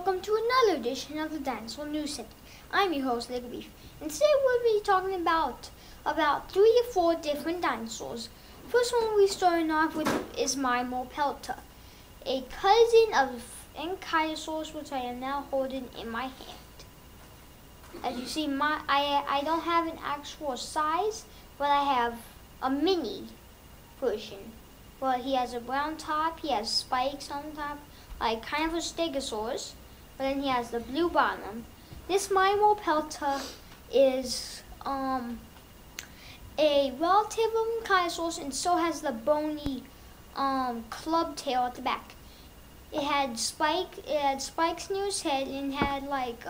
welcome to another edition of the Dinosaur News Center. I'm your host, Little Beef, and today we'll be talking about 3 or 4 different dinosaurs. First one we're starting off with is mimorpelta, a cousin of Pachysephlysaurus, which I am now holding in my hand. As you see, I don't have an actual size, but I have a mini version. Well, he has a brown top, he has spikes on top, like kind of a stegosaurus, but then he has the blue bottom. This mimorpelta is a relative of Pachysephlysaurus, and so has the bony club tail at the back. It had spikes near his head and had like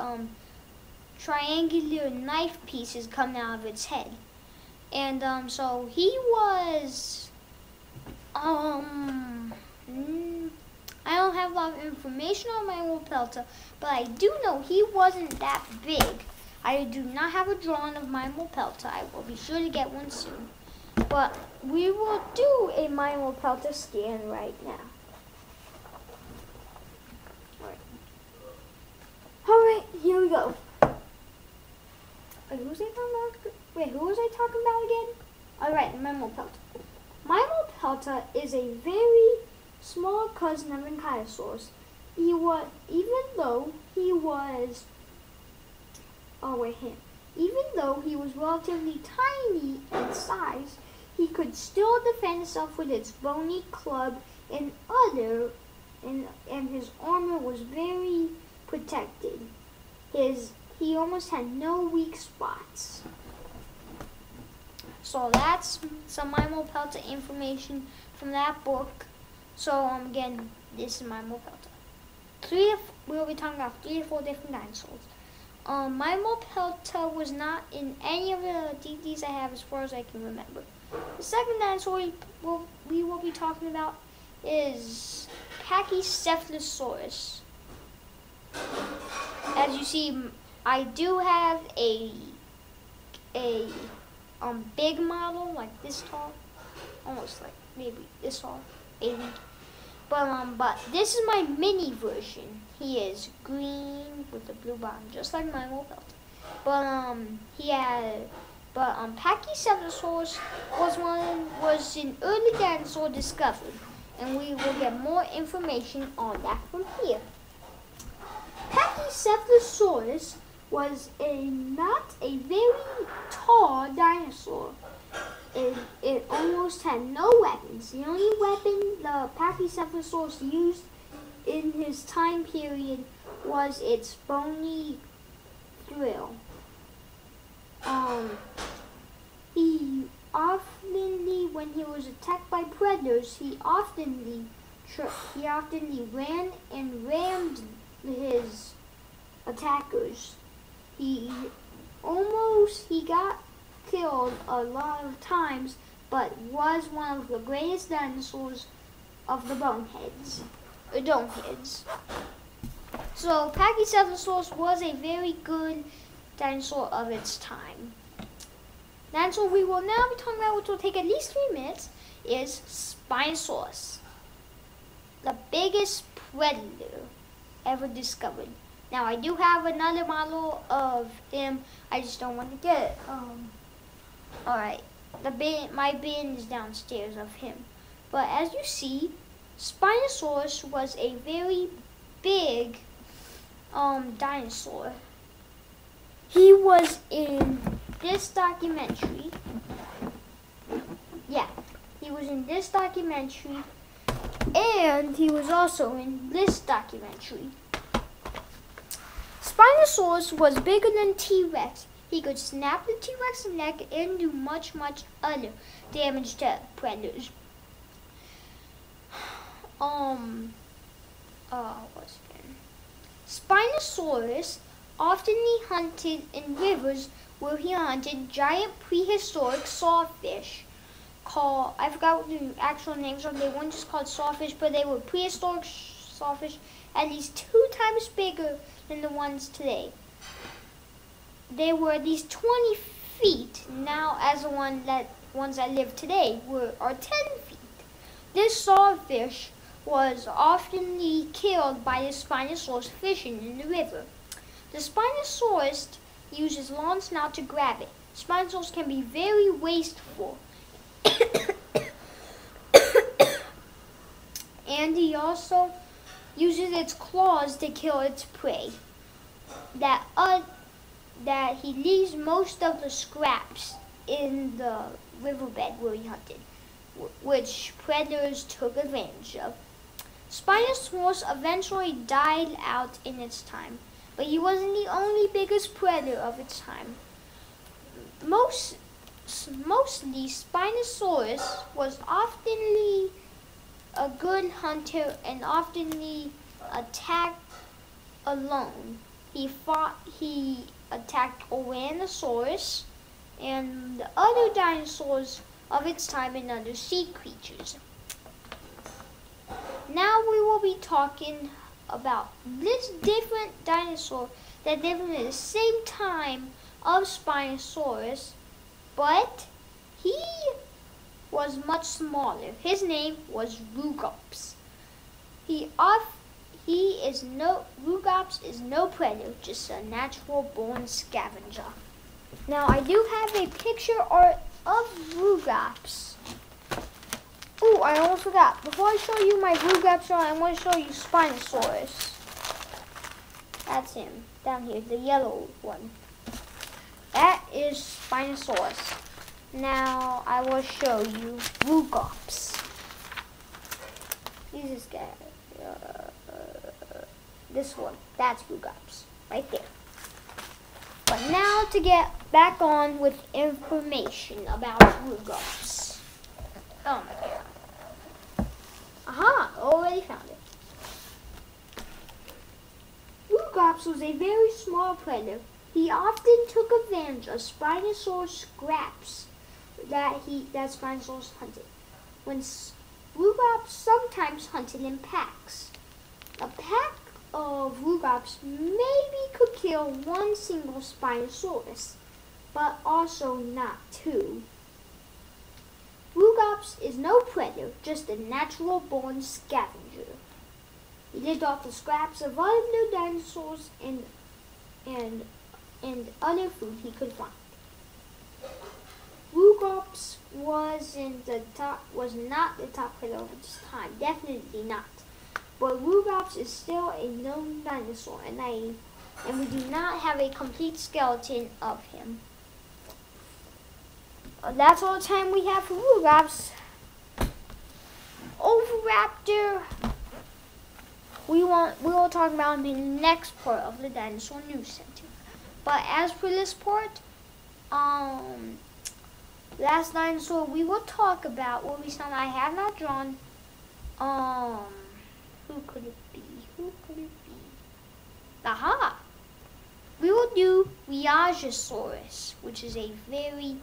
triangular knife pieces coming out of its head. And so he was I don't have a lot of information on mimorpelta, but I do know he wasn't that big. I do not have a drawing of mimorpelta. I will be sure to get one soon. But we will do a mimorpelta scan right now. Alright, here we go. Wait, who was I talking about again? Alright, mimorpelta. Mimorpelta is a very small cousin of Pachysephlysaurus. Even though he was relatively tiny in size, he could still defend himself with its bony club and his armor was very protected. He almost had no weak spots. So that's some mimorpelta information from that book. So again, this is mimorpelta. We'll be talking about 3 or 4 different dinosaurs. Mimorpelta was not in any of the DVDs I have as far as I can remember. The second dinosaur we will be talking about is pachysephlysaurus. As you see, I do have a big model, like this tall, almost like maybe this tall, maybe. But this is my mini version. He is green with a blue bottom, just like mimorpelta. Pachysephlysaurus was an early dinosaur discovered, and we will get more information on that from here. Pachysephlysaurus was not a very tall dinosaur. It almost had no weapons. The only weapon the Pachysephlysaurus used in his time period was its bony drill. When he was attacked by predators, he often ran and rammed his attackers. He got killed a lot of times, but was one of the greatest dinosaurs of the domeheads. So Pachysephlysaurus was a very good dinosaur of its time. Dinosaur we will now be talking about, which will take at least 3 minutes, is Spinosaurus, the biggest predator ever discovered. Now I do have another model of him. I just don't want to get it. Alright, my bin is downstairs of him. But as you see, Spinosaurus was a very big dinosaur. He was in this documentary. Yeah, he was in this documentary, and he was also in this documentary. Spinosaurus was bigger than T-Rex. He could snap the T-Rex's neck and do much other damage to predators. Spinosaurus often hunted in rivers where he hunted giant prehistoric sawfish called, I forgot what the actual names are. They weren't just called sawfish, but they were prehistoric sawfish at least 2 times bigger than the ones today. They were at least 20 feet now, as the ones that live today are 10 feet. This sawfish was often killed by the Spinosaurus fishing in the river. The Spinosaurus uses long snout to grab it. Spinosaurus can be very wasteful. And he also uses its claws to kill its prey. That he leaves most of the scraps in the riverbed where he hunted, which predators took advantage of. Spinosaurus eventually died out in its time, but he wasn't the only biggest predator of its time. Mostly, Spinosaurus was often a good hunter and often attacked alone. He attacked Tyrannosaurus and the other dinosaurs of its time and other sea creatures. Now we will be talking about this different dinosaur that lived at the same time of Spinosaurus, but he was much smaller. His name was Rugops. Rugops is no predator, just a natural born scavenger. Now I do have a picture art of Rugops. Oh, I almost forgot. Before I show you my Rugops art, I want to show you Spinosaurus. That's him, down here, the yellow one. That is Spinosaurus. Now I will show you Rugops. This guy. This one. That's Rugops. Right there. But now to get back on with information about Rugops. Oh my god. Aha! Already found it. Rugops was a very small predator. He often took advantage of Spinosaurus scraps that Spinosaurus hunted. Rugops sometimes hunted in packs. A pack of Rugops maybe could kill one single Spinosaurus, but also not two. Rugops is no predator, just a natural born scavenger. He lived off the scraps of other dinosaurs and other food he could find. Rugops was not the top predator of its time, definitely not. But Rugops is still a known dinosaur, and we do not have a complete skeleton of him. That's all the time we have for Rugops. Oviraptor, we will talk about him in the next part of the Dinosaur News Center. But as for this part, last dinosaur we will talk about will be something I have not drawn. Who could it be? Aha! We will do Pachysephlysaurus, which is a very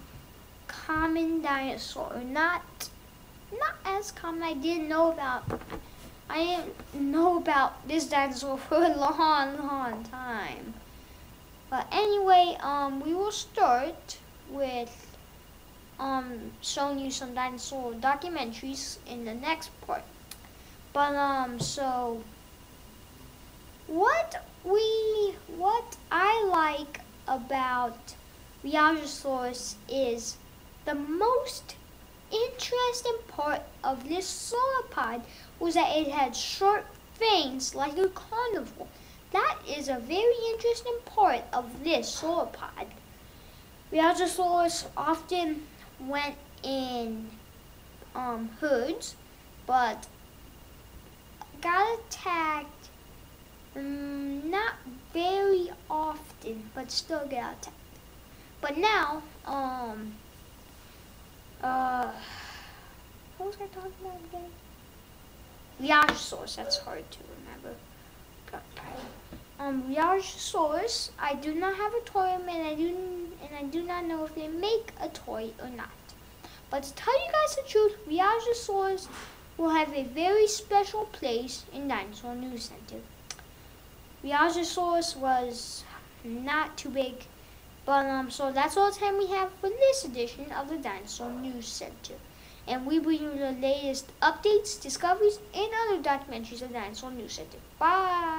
common dinosaur. Not as common. I didn't know about this dinosaur for a long time. But anyway, we will start with showing you some dinosaur documentaries in the next part. But so what I like about Pachysephlysaurus is the most interesting part of this sauropod was that it had sharp fangs like a carnivore. That is a very interesting part of this sauropod. Pachysephlysaurus often went in herds, but got attacked not very often, but still got attacked. But now, what was I talking about again? Pachysephlysaurus, that's hard to remember. Pachysephlysaurus, I do not have a toy of them, and I do not know if they make a toy or not. But to tell you guys the truth, Pachysephlysaurus will have a very special place in Dinosaur News Center. Pachysephlysaurus was not too big, but so that's all the time we have for this edition of the Dinosaur News Center. and we bring you the latest updates, discoveries, and other documentaries of Dinosaur News Center. Bye!